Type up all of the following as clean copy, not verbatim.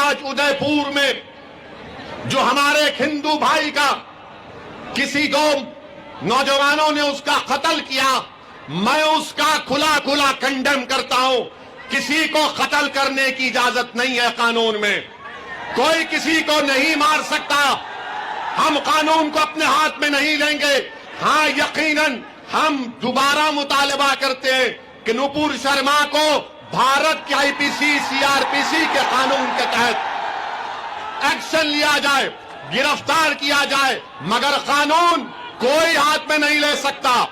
آج ادے پور میں جو ہمارے ایک ہندو بھائی کا کسی دو نوجوانوں نے اس کا قتل کیا، میں اس کا کھلا کھلا کنڈیم کرتا ہوں۔ کسی کو قتل کرنے کی اجازت نہیں ہے قانون میں، کوئی کسی کو نہیں مار سکتا، ہم قانون کو اپنے ہاتھ میں نہیں لیں گے۔ ہاں یقیناً ہم دوبارہ مطالبہ کرتے ہیں کہ نپور شرما کو بھارت کے IPC CRPC کے قانون کے تحت ایکشن لیا جائے، گرفتار کیا جائے، مگر قانون کوئی ہاتھ میں نہیں لے سکتا،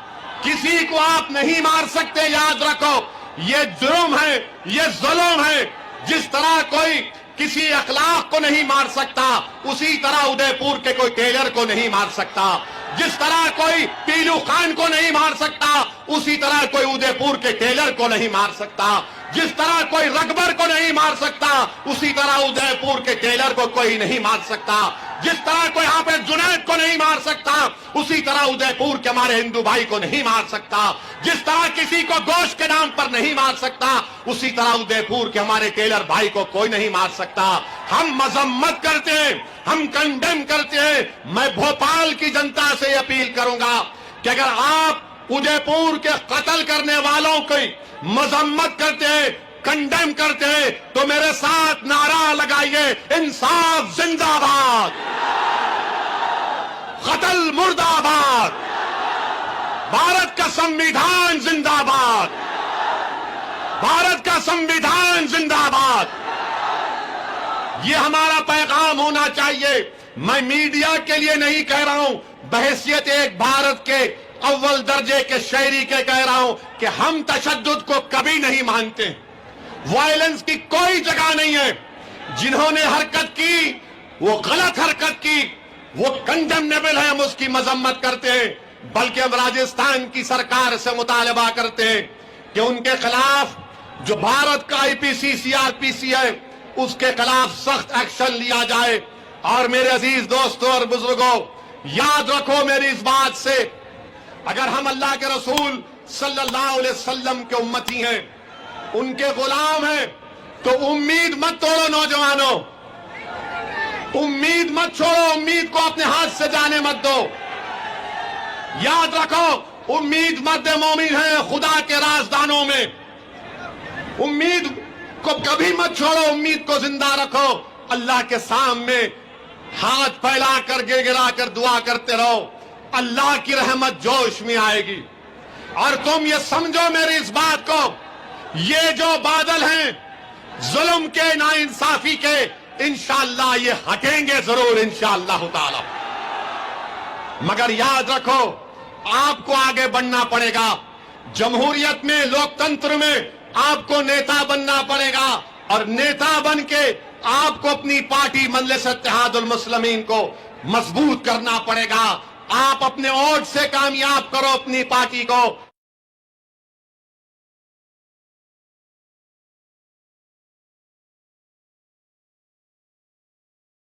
کسی کو آپ نہیں مار سکتے۔ یاد رکھو یہ جرم ہے، یہ ظلم ہے۔ جس طرح کوئی کسی اخلاق کو نہیں مار سکتا، اسی طرح ادے پور کے کوئی ٹیلر کو نہیں مار سکتا۔ جس طرح کوئی پیلو خان کو نہیں مار سکتا، اسی طرح کوئی ادے پور کے ٹیلر کو نہیں مار سکتا۔ جس طرح کوئی رگبر کو نہیں مار سکتا، اسی طرح ادے پور کے ٹیلر کو کوئی نہیں مار سکتا۔ جس طرح کوئی یہاں پہ جنید کو نہیں مار سکتا، اسی طرح ادے پور کے ہمارے ہندو بھائی کو نہیں مار سکتا۔ جس طرح کسی کو گوشت کے نام پر نہیں مار سکتا، اسی طرح ادے پور کے ہمارے ٹیلر بھائی کو کوئی نہیں مار سکتا۔ ہم مذمت کرتے ہیں، ہم کنڈیم کرتے ہیں۔ میں بھوپال کی جنتا سے اپیل کروں گا کہ اگر آپ ادے پور کے قتل کرنے والوں کی مذمت کرتے ہیں، کنڈیم کرتے ہیں، تو میرے ساتھ نعرہ لگائیے، انصاف زندہ باد، قتل مردہ باد، بھارت کا سنویدھان زندہ باد، بھارت کا سنویدھان زندہ باد۔ یہ ہمارا پیغام ہونا چاہیے۔ میں میڈیا کے لیے نہیں کہہ رہا ہوں، بحیثیت ایک بھارت کے اول درجے کے شہری کے کہہ رہا ہوں کہ ہم تشدد کو کبھی نہیں مانتے، وائلنس کی کوئی جگہ نہیں ہے۔ جنہوں نے حرکت کی، وہ غلط حرکت کی، وہ کنڈمنیبل ہے، ہم اس کی مذمت کرتے ہیں۔ بلکہ ہم راجستھان کی سرکار سے مطالبہ کرتے ہیں کہ ان کے خلاف جو بھارت کا IPC CRPC ہے، اس کے خلاف سخت ایکشن لیا جائے۔ اور میرے عزیز دوستوں اور بزرگوں، یاد رکھو میری اس بات سے، اگر ہم اللہ کے رسول صلی اللہ علیہ وسلم کے امتی ہیں، ان کے غلام ہیں، تو امید مت توڑو نوجوانوں، امید مت چھوڑو، امید کو اپنے ہاتھ سے جانے مت دو۔ یاد رکھو امید مرد مومن ہے خدا کے رازدانوں میں، امید کو کبھی مت چھوڑو، امید کو زندہ رکھو۔ اللہ کے سامنے ہاتھ پھیلا کر گڑگڑا کر دعا کرتے رہو، اللہ کی رحمت جوش میں آئے گی۔ اور تم یہ سمجھو میری اس بات کو، یہ جو بادل ہیں ظلم کے، ناانصافی کے، انشاءاللہ یہ ہٹیں گے ضرور انشاءاللہ تعالی۔ مگر یاد رکھو آپ کو آگے بڑھنا پڑے گا، جمہوریت میں، لوکتنتر میں آپ کو نیتا بننا پڑے گا، اور نیتا بن کے آپ کو اپنی پارٹی مجلس اتحاد المسلمین کو مضبوط کرنا پڑے گا۔ آپ اپنے ووٹ سے کامیاب کرو اپنی پارٹی کو۔